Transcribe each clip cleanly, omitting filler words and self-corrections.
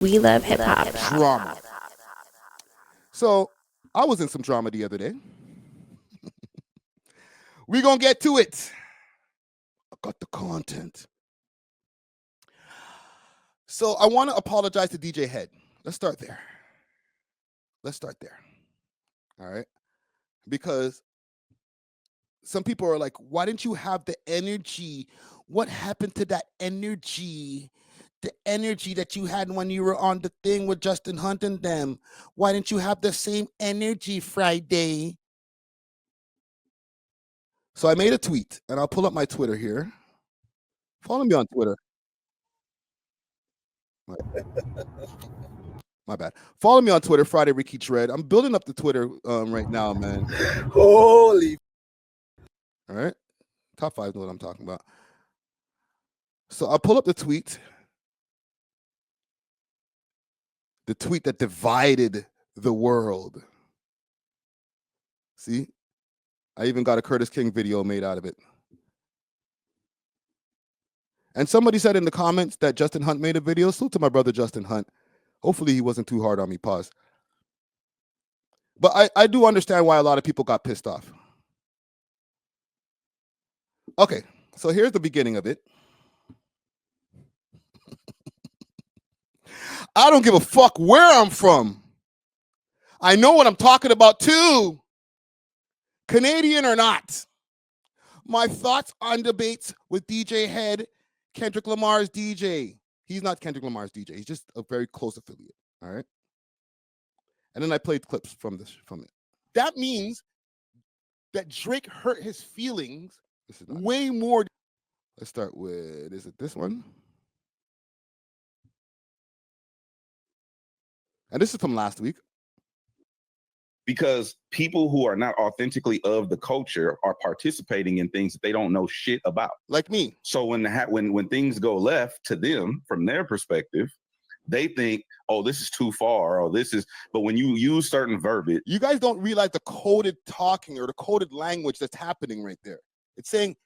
We love hip hop. Drama. So I was in some drama the other day. We're going to get to it. I got the content. So I want to apologize to DJ Head. Let's start there. All right. Because some people are like, why didn't you have the energy? What happened to that energy? The energy that you had when you were on the thing with Justin Hunt and them. Why didn't you have the same energy Friday? So I made a tweet, and I'll pull up my Twitter here. Follow me on Twitter. My bad. Follow me on Twitter, Friday Ricky Dread. I'm building up the Twitter right now, man. Holy. All right. Top 5 know what I'm talking about. So I'll pull up the tweet. The tweet that divided the world. See? I even got a Curtis King video made out of it. And somebody said in the comments that Justin Hunt made a video. Salute to my brother Justin Hunt. Hopefully he wasn't too hard on me. Pause. But I do understand why a lot of people got pissed off. Okay, so here's the beginning of it. I don't give a fuck where I'm from. I know what I'm talking about too. Canadian or not. My thoughts on debates with DJ Head, Kendrick Lamar's DJ. He's not Kendrick Lamar's DJ. He's just a very close affiliate. All right. And then I played clips from it. That means that Drake hurt his feelings way more. Let's start with, is it this one? And this is from last week. Because people who are not authentically of the culture are participating in things that they don't know shit about. Like me. So when things go left to them, from their perspective, they think, oh, this is too far, or this is, but when you use certain verbiage. You guys don't realize the coded talking or the coded language that's happening right there. It's saying,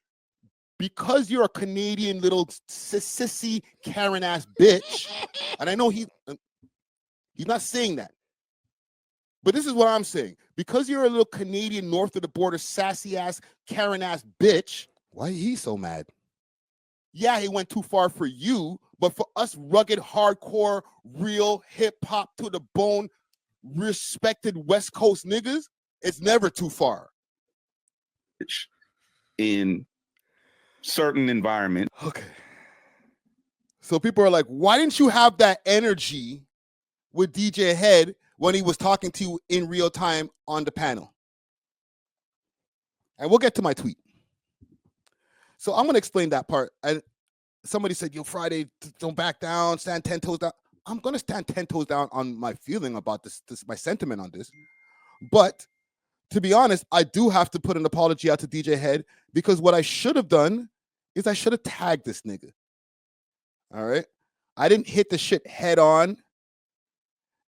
because you're a Canadian little sissy Karen ass bitch, and I know he's not saying that. But this is what I'm saying. Because you're a little Canadian north of the border, sassy ass, Karen ass bitch. Why he so mad? Yeah, he went too far for you, but for us rugged, hardcore, real hip hop to the bone, respected West Coast niggas, it's never too far. In certain environments. Okay. So people are like, why didn't you have that energy with DJ Head when he was talking to you in real time on the panel? And we'll get to my tweet. So I'm going to explain that part. And somebody said, yo, Friday, don't back down, stand 10 toes down. I'm going to stand 10 toes down on my feeling about this, my sentiment on this. But to be honest, I do have to put an apology out to DJ Head, because what I should have done is I should have tagged this nigga. All right? I didn't hit the shit head on.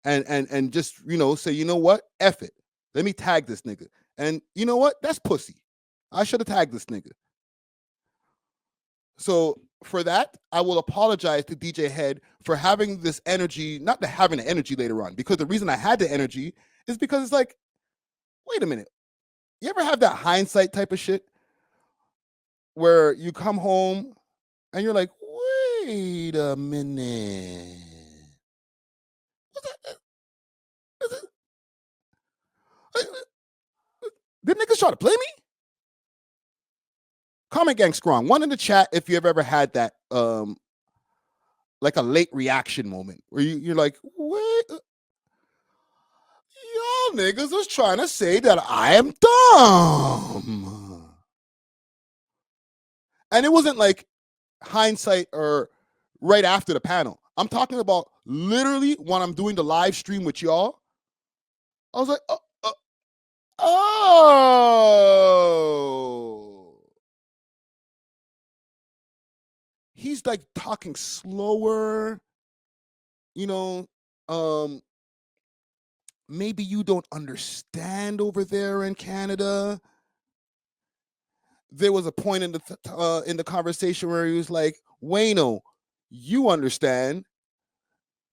And just, say, you know what? F it. Let me tag this nigga. And you know what? That's pussy. I should have tagged this nigga. So for that, I will apologize to DJ Head for having this energy, not to having the energy later on, because the reason I had the energy is because it's like, wait a minute. You ever have that hindsight type of shit where you come home and you're like, wait a minute. Did niggas try to play me? Comment gang strong. One in the chat if you've ever had that like a late reaction moment where you're like, wait, y'all niggas was trying to say that I am dumb. And it wasn't like hindsight or right after the panel. I'm talking about literally when I'm doing the live stream with y'all. I was like, oh. He's like talking slower, maybe you don't understand over there in Canada. There was a point in the conversation where he was like, Wayno, you understand.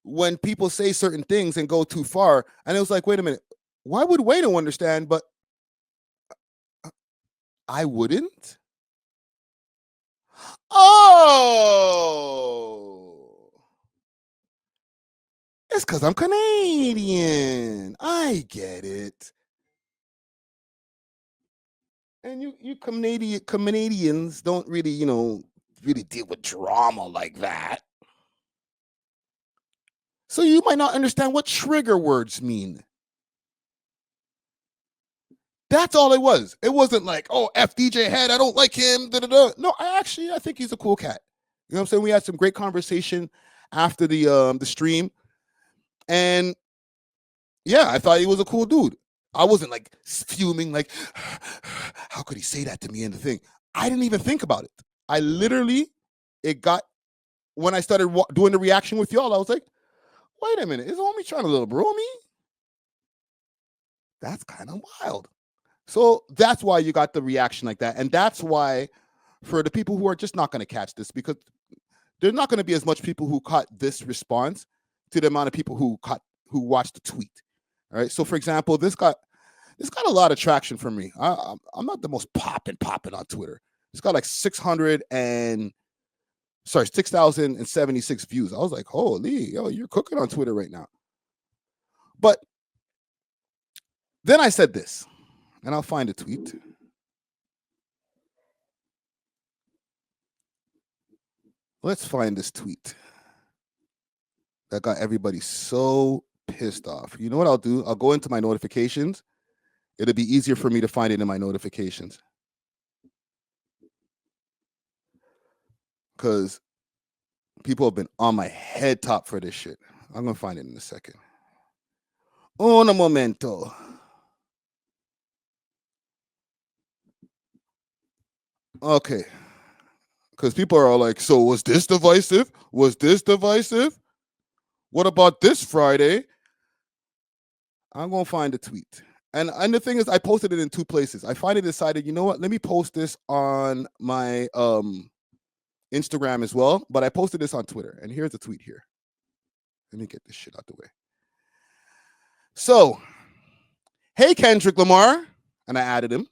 when people say certain things and go too far. And it was like, wait a minute, why would Wayno understand, but I wouldn't? Oh, it's because I'm Canadian. I get it. And you Canadians don't really, really deal with drama like that. So you might not understand what trigger words mean. That's all it was. It wasn't like, oh, F DJ Head, I don't like him. Da-da-da. No, I think he's a cool cat. You know what I'm saying? We had some great conversation after the stream. And yeah, I thought he was a cool dude. I wasn't like fuming, like, how could he say that to me in the thing? I didn't even think about it. I literally, when I started doing the reaction with y'all, I was like, wait a minute, is homie trying to little bro me? That's kind of wild. So that's why you got the reaction like that. And that's why, for the people who are just not going to catch this, because there's not going to be as much people who caught this response to the amount of people who watched the tweet. All right. So for example, this got a lot of traction for me. I'm not the most popping on Twitter. It's got like 6,076 views. I was like, holy, yo, you're cooking on Twitter right now. But then I said this, and I'll find a tweet. Let's find this tweet that got everybody so pissed off. You know what I'll do? I'll go into my notifications. It'll be easier for me to find it in my notifications. Because people have been on my head top for this shit. I'm going to find it in a second. Un momento. Okay. Because people are all like, so was this divisive? Was this divisive? What about this Friday? I'm going to find a tweet. And the thing is, I posted it in two places. I finally decided, you know what? Let me post this on my Instagram as well. But I posted this on Twitter. And here's the tweet here. Let me get this shit out the way. So, hey, Kendrick Lamar. And I added him.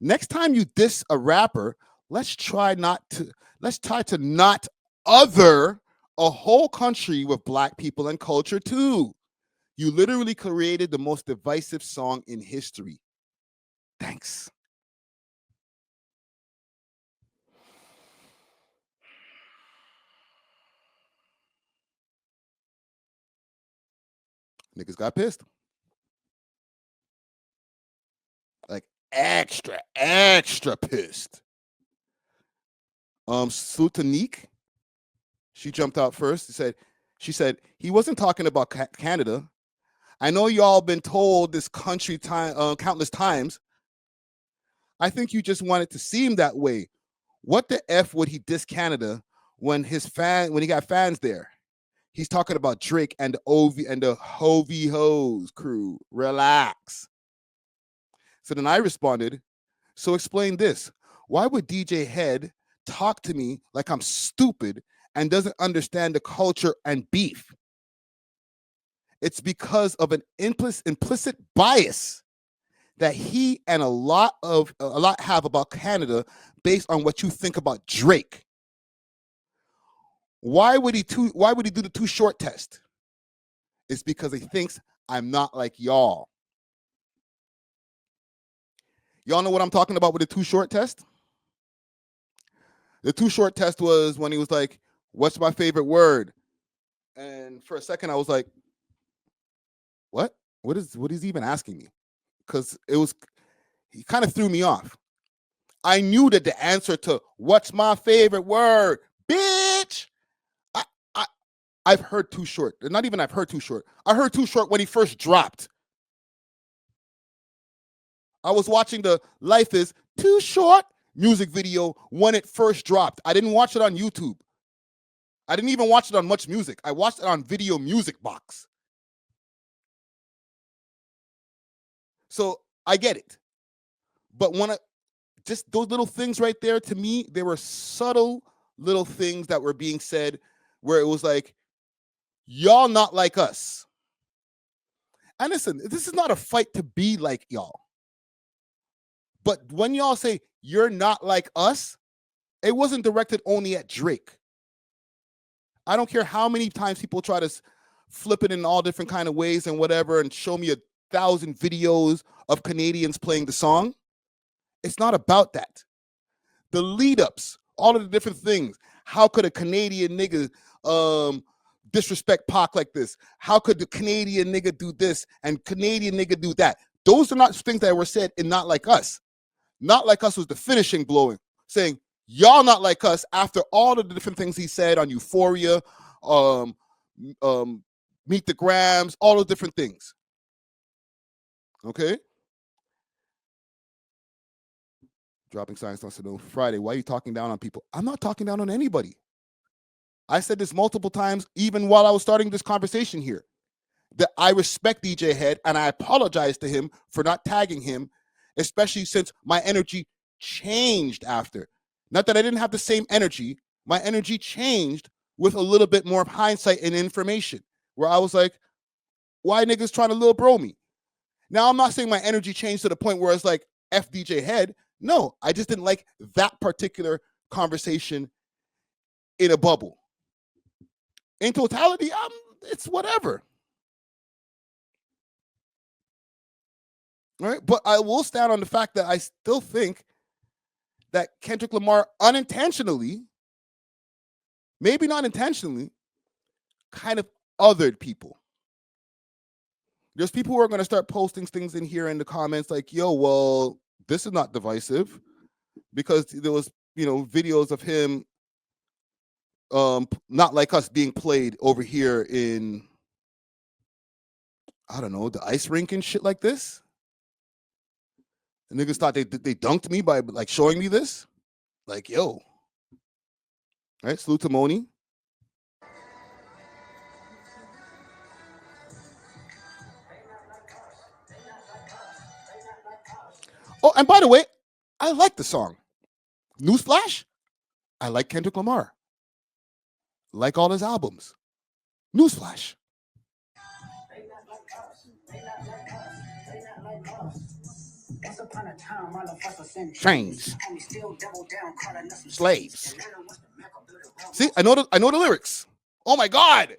Next time you diss a rapper, let's try to not other a whole country with black people and culture too. You literally created the most divisive song in history. Thanks. Niggas got pissed. Like extra pissed. Sutanique, she jumped out first. She said he wasn't talking about Canada. I know y'all been told this country countless times. I think you just want it to seem that way. What the F would he diss Canada when he got fans there? He's talking about Drake and the OVO crew. Relax. So then I responded, so explain this. Why would DJ Head talk to me like I'm stupid and doesn't understand the culture and beef? It's because of an implicit bias that he and a lot have about Canada based on what you think about Drake. Why would he do the Too Short test? It's because he thinks I'm not like y'all. Y'all know what I'm talking about with the Too Short test? The Too Short test was when he was like, what's my favorite word? And for a second I was like, what? What is he even asking me? Because he kind of threw me off. I knew that the answer to what's my favorite word, bitch. I've heard Too Short. Not even I've heard Too Short. I heard Too Short when he first dropped. I was watching the Life is Too Short music video when it first dropped. I didn't watch it on YouTube. I didn't even watch it on Much Music. I watched it on Video Music Box. So I get it. But just those little things right there, to me, they were subtle little things that were being said where it was like, y'all not like us. And listen, this is not a fight to be like y'all. But when y'all say you're not like us, it wasn't directed only at Drake. I don't care how many times people try to flip it in all different kind of ways and whatever and show me 1,000 videos of Canadians playing the song. It's not about that. The lead ups, all of the different things. How could a Canadian nigga disrespect Pac like this? How could the Canadian nigga do this and Canadian nigga do that? Those are not things that were said in Not Like Us. Not Like Us was the finishing blowing, saying, y'all not like us after all of the different things he said on Euphoria, Meet the Grams, all those different things. Okay? Dropping Science wants to know, Friday, why are you talking down on people? I'm not talking down on anybody. I said this multiple times, even while I was starting this conversation here, that I respect DJ Head and I apologize to him for not tagging him, especially since my energy changed after. Not that I didn't have the same energy. My energy changed with a little bit more of hindsight and information, where I was like, why niggas trying to little bro me? Now, I'm not saying my energy changed to the point where it's like, F DJ Head. No, I just didn't like that particular conversation in a bubble. In totality, it's whatever. Right? But I will stand on the fact that I still think that Kendrick Lamar unintentionally, maybe not intentionally, kind of othered people. There's people who are going to start posting things in here in the comments like, yo, well, this is not divisive, because there was, videos of him Not Like Us being played over here in, I don't know, the ice rink and shit like this. The niggas thought they dunked me by like showing me this. Like, yo. All right, salute to Moni. Oh, and by the way, I like the song. Newsflash, I like Kendrick Lamar. Like all his albums. Newsflash. Chains. Slaves. See, I know the lyrics. Oh my God.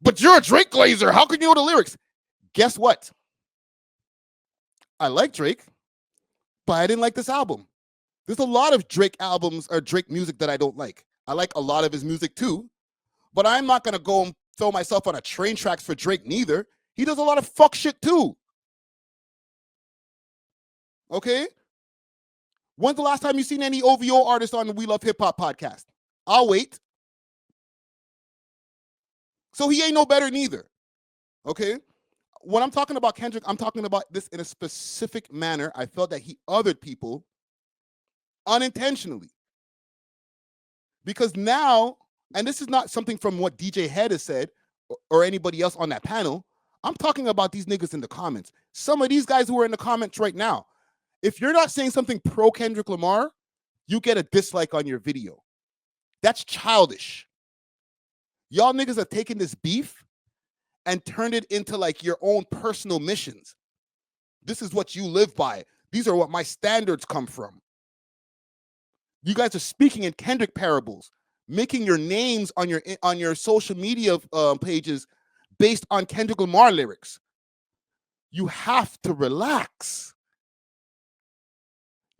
But you're a Drake glazer. How can you know the lyrics? Guess what? I like Drake, but I didn't like this album. There's a lot of Drake albums or Drake music that I don't like. I like a lot of his music too, but I'm not going to go and throw myself on a train tracks for Drake neither. He does a lot of fuck shit too. Okay? When's the last time you seen any OVO artist on the We Love Hip Hop podcast? I'll wait. So he ain't no better neither. Okay? When I'm talking about Kendrick, I'm talking about this in a specific manner. I felt that he othered people unintentionally. Because now, and this is not something from what DJ Head has said or anybody else on that panel, I'm talking about these niggas in the comments. Some of these guys who are in the comments right now, if you're not saying something pro Kendrick Lamar, you get a dislike on your video. That's childish. Y'all niggas have taken this beef and turned it into like your own personal missions. This is what you live by. These are what my standards come from. You guys are speaking in Kendrick parables, making your names on your social media pages based on Kendrick Lamar lyrics. You have to relax.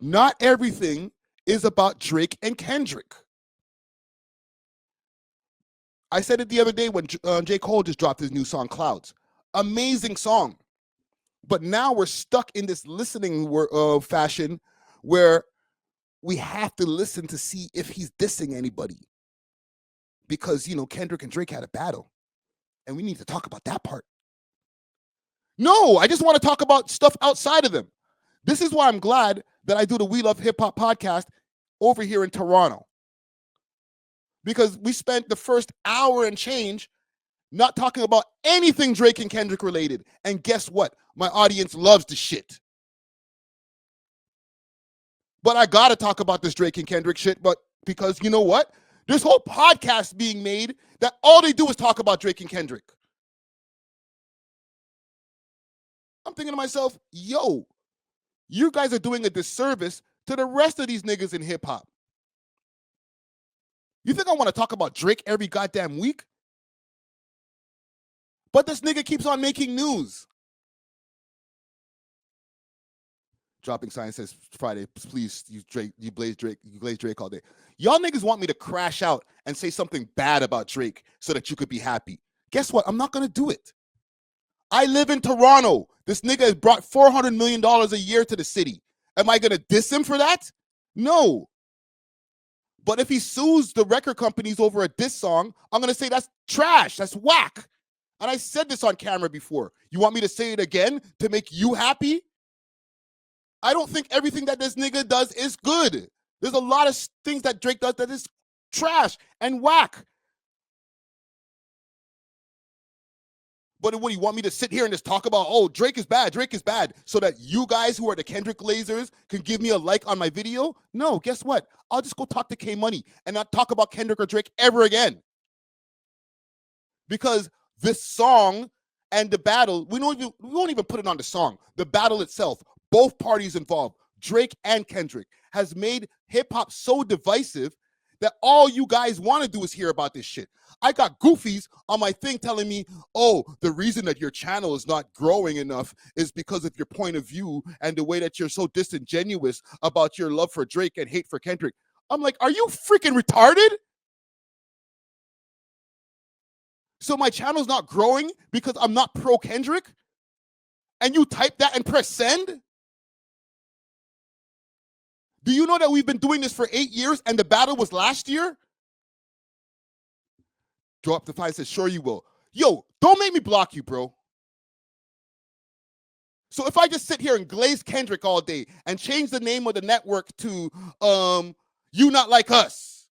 Not everything is about Drake and Kendrick. I said it the other day when J. Cole just dropped his new song, Clouds. Amazing song. But now we're stuck in this listening fashion where we have to listen to see if he's dissing anybody. Because, Kendrick and Drake had a battle. And we need to talk about that part. No, I just want to talk about stuff outside of them. This is why I'm glad that I do the We Love Hip Hop podcast over here in Toronto. Because we spent the first hour and change not talking about anything Drake and Kendrick related. And guess what? My audience loves the shit. But I got to talk about this Drake and Kendrick shit, but because you know what? This whole podcast being made that all they do is talk about Drake and Kendrick. I'm thinking to myself, yo, you guys are doing a disservice to the rest of these niggas in hip hop. You think I want to talk about Drake every goddamn week? But this nigga keeps on making news. Dropping sign says Friday, please, you blaze Drake all day. Y'all niggas want me to crash out and say something bad about Drake so that you could be happy. Guess what? I'm not gonna do it. I live in Toronto. This nigga has brought $400 million a year to the city. Am I gonna diss him for that? No. But if he sues the record companies over a diss song, I'm gonna say that's trash, that's whack. And I said this on camera before. You want me to say it again to make you happy? I don't think everything that this nigga does is good. There's a lot of things that Drake does that is trash and whack. But what do you want me to sit here and just talk about, oh, Drake is bad, so that you guys who are the Kendrick lasers can give me a like on my video? No, guess what? I'll just go talk to K Money and not talk about Kendrick or Drake ever again. Because this song and the battle, we won't even put it on the song. The battle itself, both parties involved, Drake and Kendrick, has made hip-hop so divisive that all you guys want to do is hear about this shit. I got goofies on my thing telling me, oh, the reason that your channel is not growing enough is because of your point of view and the way that you're so disingenuous about your love for Drake and hate for Kendrick. I'm like, are you freaking retarded? So my channel's not growing because I'm not pro Kendrick? And you type that and press send? Do you know that we've been doing this for 8 years and the battle was last year? Drop the file says, sure you will. Yo, don't make me block you, bro. So if I just sit here and glaze Kendrick all day and change the name of the network to You Not Like Us,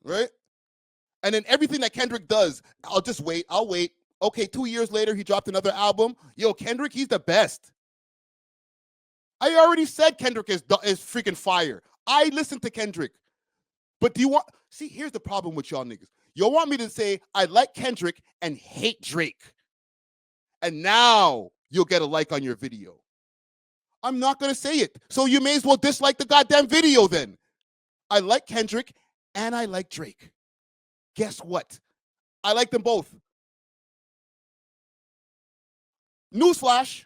right? And then everything that Kendrick does, I'll just wait. I'll wait. Okay, 2 years later, he dropped another album. Yo, Kendrick, he's the best. I already said Kendrick is freaking fire. I listen to Kendrick. But do you want, see, here's the problem with y'all niggas. Y'all want me to say, I like Kendrick and hate Drake. And now you'll get a like on your video. I'm not going to say it. So you may as well dislike the goddamn video then. I like Kendrick and I like Drake. Guess what? I like them both. Newsflash.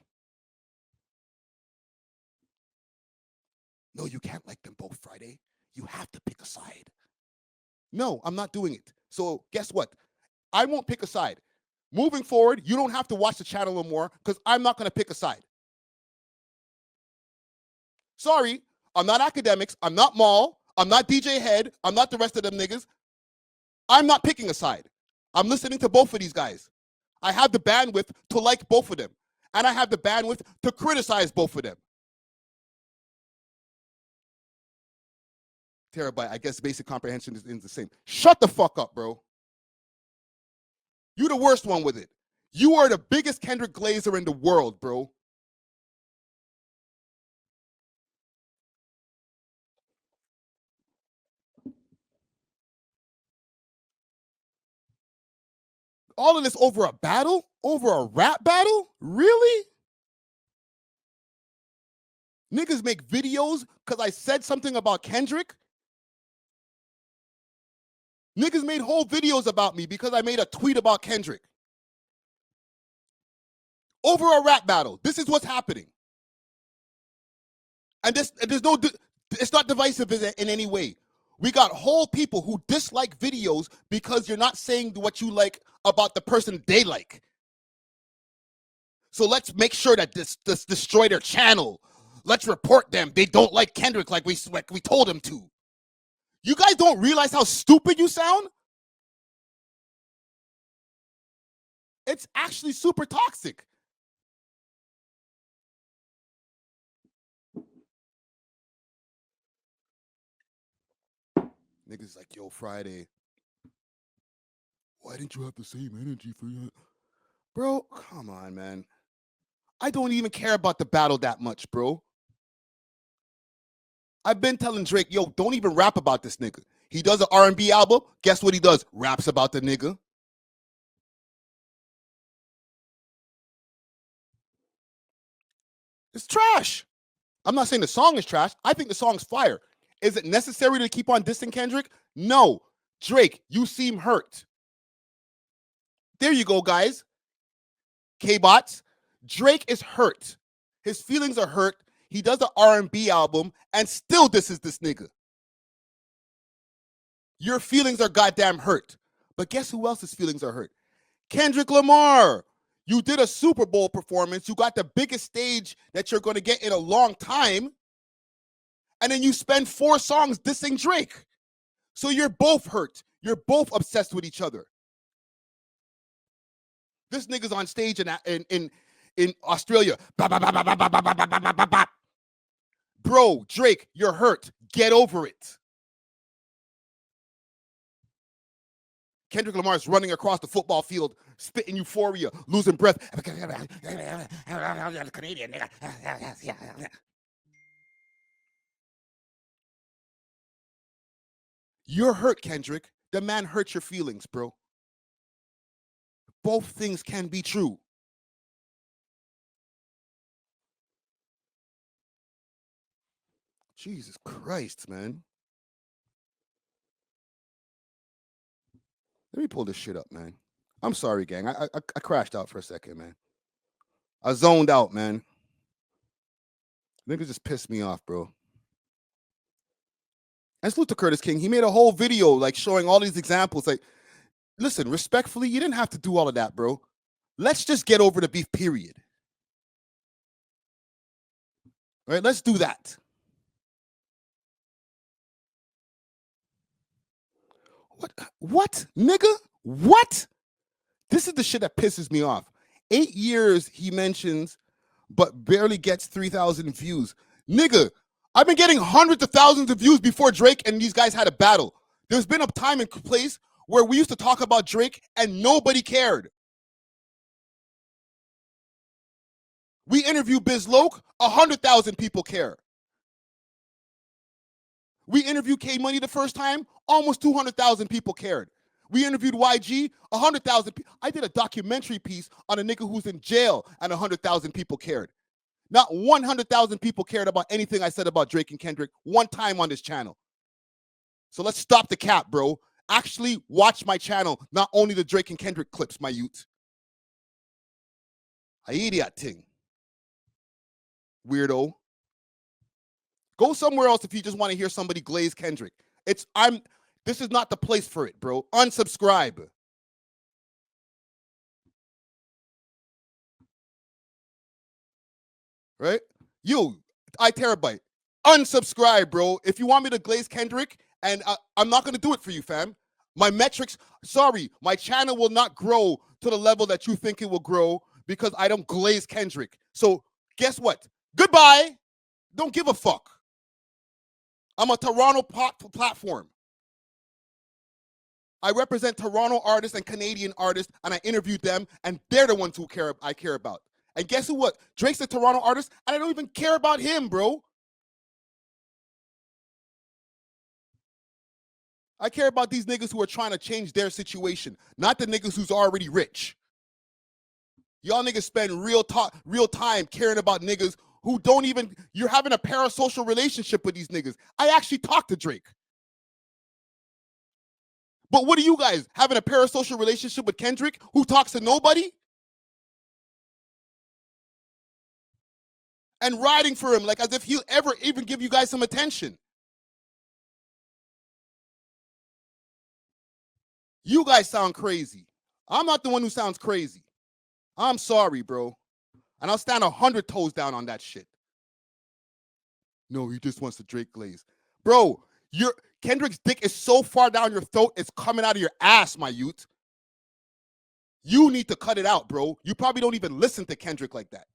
No, you can't like them both, Friday. You have to pick a side. No, I'm not doing it. So guess what? I won't pick a side. Moving forward, you don't have to watch the channel no more because I'm not going to pick a side. Sorry, I'm not academics. I'm not Maul. I'm not DJ Head. I'm not the rest of them niggas. I'm not picking a side. I'm listening to both of these guys. I have the bandwidth to like both of them. And I have the bandwidth to criticize both of them. Terabyte, I guess basic comprehension is the same. Shut the fuck up, bro. You the worst one with it. You are the biggest Kendrick Glazer in the world, bro. All of this over a battle? Over a rap battle? Really? Niggas make videos because I said something about Kendrick? Niggas made whole videos about me because I made a tweet about Kendrick. Over a rap battle. This is what's happening. And it's not divisive in any way. We got whole people who dislike videos because you're not saying what you like about the person they like. So let's make sure that this destroy their channel. Let's report them. They don't like Kendrick like we told them to. You guys don't realize how stupid you sound? It's actually super toxic. Niggas like, yo, Friday, why didn't you have the same energy for you? Bro, come on, man. I don't even care about the battle that much, bro. I've been telling Drake, yo, don't even rap about this nigga. He does an R&B album. Guess what he does? Raps about the nigga. It's trash. I'm not saying the song is trash. I think the song's fire. Is it necessary to keep on dissing Kendrick? No. Drake, you seem hurt. There you go, guys. K-Bots. Drake is hurt. His feelings are hurt. He does an R&B album and still disses this nigga. Your feelings are goddamn hurt. But guess who else's feelings are hurt? Kendrick Lamar. You did a Super Bowl performance. You got the biggest stage that you're going to get in a long time. And then you spend 4 songs dissing Drake. So you're both hurt. You're both obsessed with each other. This nigga's on stage in Australia. Bro, Drake, you're hurt. Get over it. Kendrick Lamar is running across the football field, spitting euphoria, losing breath. Canadian nigga. You're hurt, Kendrick. The man hurt your feelings, bro. Both things can be true. Jesus Christ, man. Let me pull this shit up, man. I'm sorry, gang. I crashed out for a second, man. I zoned out, man. Niggas just pissed me off, bro. And salute to Curtis King. He made a whole video like showing all these examples. Like, listen, respectfully, you didn't have to do all of that, bro. Let's just get over the beef, period. All right, let's do that. What? Nigga? What? This is the shit that pisses me off. 8 years he mentions, but barely gets 3,000 views. Nigga, I've been getting hundreds of thousands of views before Drake and these guys had a battle. There's been a time and place where we used to talk about Drake and nobody cared. We interview Biz Loke, 100,000 people care. We interviewed K Money the first time, almost 200,000 people cared. We interviewed YG, 100,000 people. I did a documentary piece on a nigga who's in jail and 100,000 people cared. Not 100,000 people cared about anything I said about Drake and Kendrick one time on this channel. So let's stop the cap, bro. Actually watch my channel, not only the Drake and Kendrick clips, my youth. I idiot thing. Weirdo. Go somewhere else if you just want to hear somebody glaze Kendrick. This is not the place for it, bro. Unsubscribe. Right? You, iTerabyte. Unsubscribe, bro. If you want me to glaze Kendrick, and I'm not going to do it for you, fam. My metrics, sorry, my channel will not grow to the level that you think it will grow because I don't glaze Kendrick. So guess what? Goodbye. Don't give a fuck. I'm a Toronto platform. I represent Toronto artists and Canadian artists, and I interviewed them, and they're the ones who I care about. And guess who? What? Drake's a Toronto artist, and I don't even care about him, bro. I care about these niggas who are trying to change their situation, not the niggas who's already rich. Y'all niggas spend real time caring about niggas who don't even, you're having a parasocial relationship with these niggas. I actually talked to Drake. But what are you guys, having a parasocial relationship with Kendrick who talks to nobody? And riding for him like as if he'll ever even give you guys some attention. You guys sound crazy. I'm not the one who sounds crazy. I'm sorry, bro. And I'll stand 100 toes down on that shit. No, he just wants to Drake glaze. Bro, Kendrick's dick is so far down your throat, it's coming out of your ass, my youth. You need to cut it out, bro. You probably don't even listen to Kendrick like that.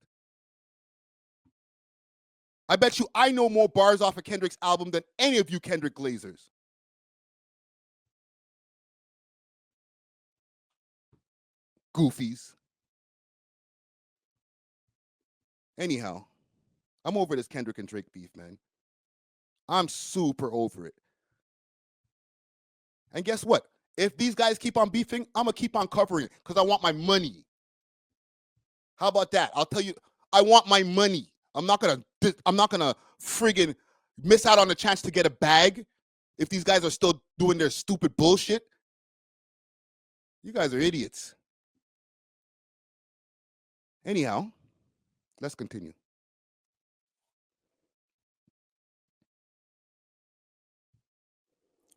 I bet you I know more bars off of Kendrick's album than any of you Kendrick Glazers. Goofies. Anyhow, I'm over this Kendrick and Drake beef, man. I'm super over it. And guess what? If these guys keep on beefing, I'm going to keep on covering it because I want my money. How about that? I'll tell you, I want my money. I'm not gonna friggin' miss out on the chance to get a bag if these guys are still doing their stupid bullshit. You guys are idiots. Anyhow, let's continue.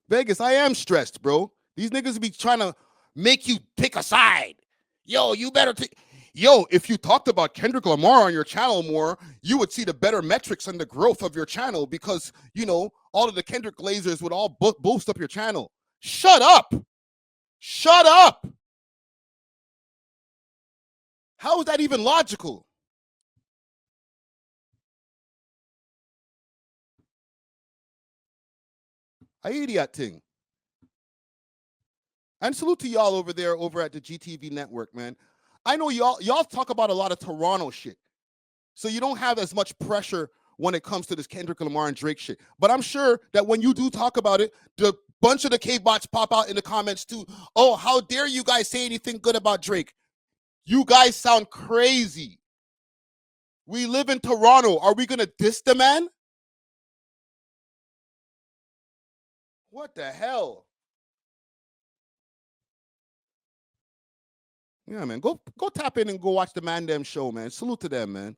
Vegas, I am stressed, bro. These niggas be trying to make you pick a side. Yo, you better take. Yo, if you talked about Kendrick Lamar on your channel more, you would see the better metrics and the growth of your channel because, you know, all of the Kendrick Glazers would all boost up your channel. Shut up. Shut up. How is that even logical? I idiot thing. And salute to y'all over there over at the GTV network, man. I know y'all talk about a lot of Toronto shit. So you don't have as much pressure when it comes to this Kendrick Lamar and Drake shit. But I'm sure that when you do talk about it, the bunch of the K-bots pop out in the comments too. Oh, how dare you guys say anything good about Drake? You guys sound crazy. We live in Toronto. Are we going to diss the man? What the hell? Yeah, man. Go tap in and go watch the Man Dem show, man. Salute to them, man.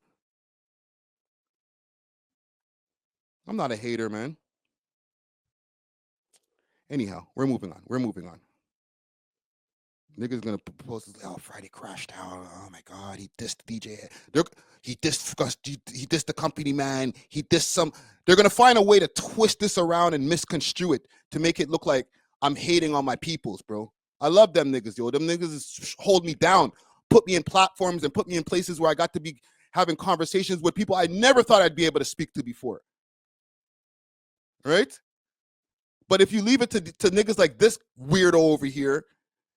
I'm not a hater, man. Anyhow, we're moving on. Niggas gonna post, oh, Friday crashed out. Oh my God, he dissed DJ. He dissed the company, man. He dissed some. They're gonna find a way to twist this around and misconstrue it to make it look like I'm hating on my peoples, bro. I love them niggas, yo. Them niggas hold me down, put me in platforms and put me in places where I got to be having conversations with people I never thought I'd be able to speak to before. Right? But if you leave it to niggas like this weirdo over here,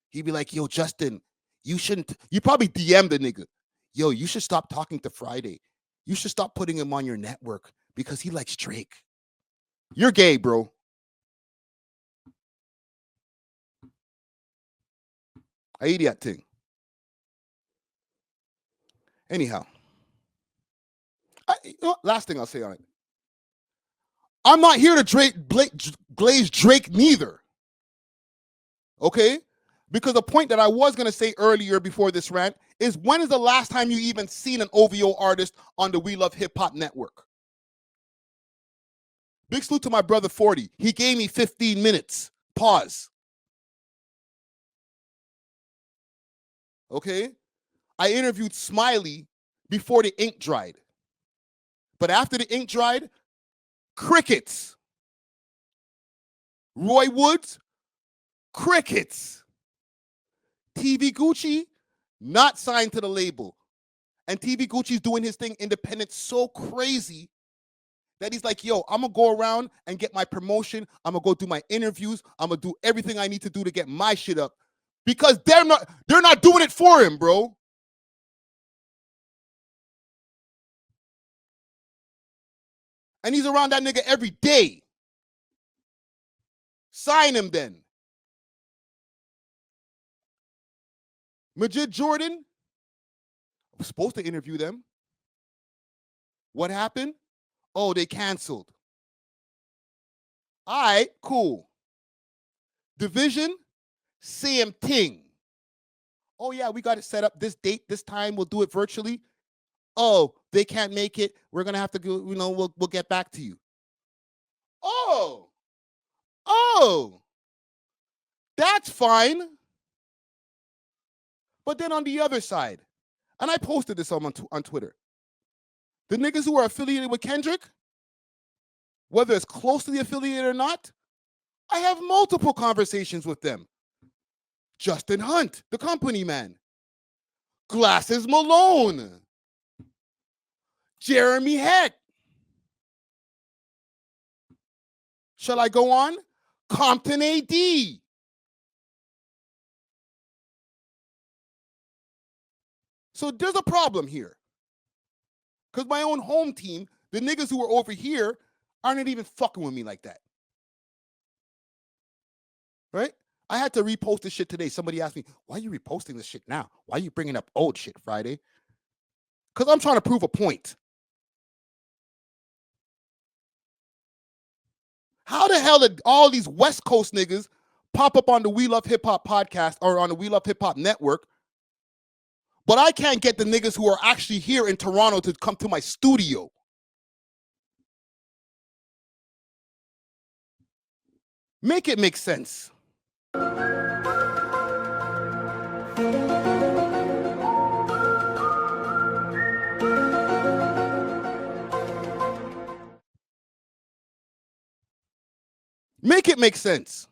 he'd be like, yo, Justin, you shouldn't. You probably DM the nigga. Yo, you should stop talking to Friday. You should stop putting him on your network because he likes Drake. You're gay, bro. I eat that thing. Anyhow, last thing I'll say on it. I'm not here to glaze Drake neither. Okay? Because the point that I was going to say earlier before this rant is, when is the last time you even seen an OVO artist on the We Love Hip Hop network? Big salute to my brother 40. He gave me 15 minutes. Pause. Okay? I interviewed Smiley before the ink dried. But after the ink dried, crickets. Roy Woods, crickets. TV Gucci, not signed to the label. And TV Gucci's doing his thing independent so crazy that he's like, yo, I'm going to go around and get my promotion. I'm going to go do my interviews. I'm going to do everything I need to do to get my shit up. Because they're not doing it for him, bro. And he's around that nigga every day. Sign him then. Majid Jordan, I was supposed to interview them. What happened? Oh, they canceled. All right, cool. Division, same thing. Oh, yeah, we got it set up this date, this time. We'll do it virtually. Oh, they can't make it. We're going to have to go, we'll get back to you. Oh, that's fine. But then on the other side, and I posted this on Twitter, the niggas who are affiliated with Kendrick, whether it's closely affiliated or not, I have multiple conversations with them. Justin Hunt, the company man. Glasses Malone. Jeremy Heck. Shall I go on? Compton AD. So there's a problem here. Because my own home team, the niggas who are over here, aren't even fucking with me like that. Right? I had to repost this shit today. Somebody asked me, why are you reposting this shit now? Why are you bringing up old shit Friday? Because I'm trying to prove a point. How the hell did all these West Coast niggas pop up on the We Love Hip Hop podcast or on the We Love Hip Hop network, but I can't get the niggas who are actually here in Toronto to come to my studio? Make it make sense. Make it make sense.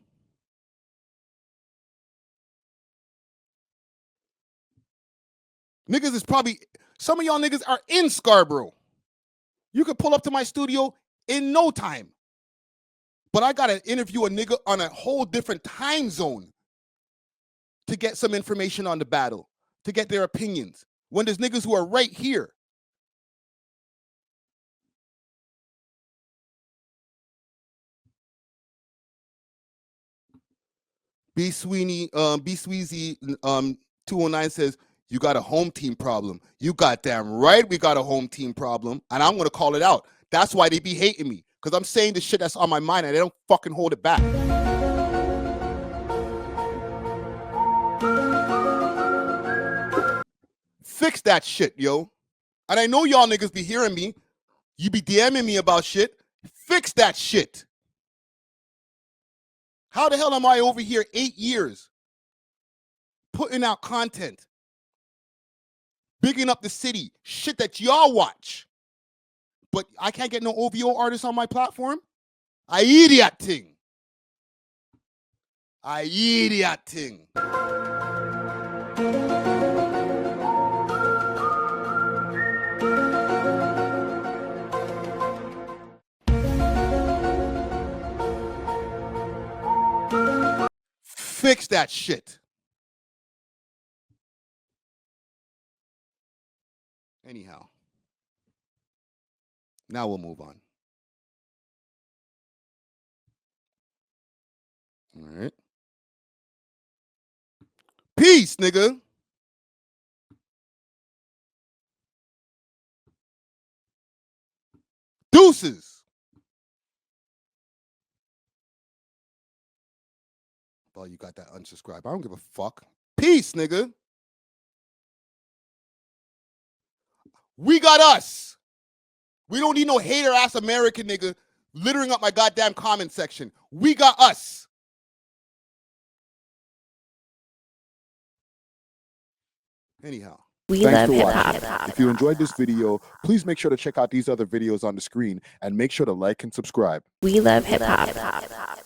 Niggas is probably, some of y'all niggas are in Scarborough. You could pull up to my studio in no time. But I got to interview a nigga on a whole different time zone to get some information on the battle, to get their opinions, when there's niggas who are right here. B Sweeney, B Sweezy 209 says, you got a home team problem. You goddamn right we got a home team problem, and I'm gonna call it out. That's why they be hating me, because I'm saying the shit that's on my mind and they don't fucking hold it back. Fix that shit, yo. And I know y'all niggas be hearing me. You be DMing me about shit. Fix that shit. How the hell am I over here 8 years putting out content, bigging up the city, shit that y'all watch, but I can't get no OVO artists on my platform? I idiot thing. I idiot thing. Fix that shit. Anyhow, now we'll move on. All right. Peace, nigga. Deuces. Well, you got that unsubscribe. I don't give a fuck. Peace, nigga. We got us. We don't need no hater ass American nigga littering up my goddamn comment section. We got us. Anyhow, thanks for watching. If you enjoyed this video, please make sure to check out these other videos on the screen and make sure to like and subscribe. We love hip hop.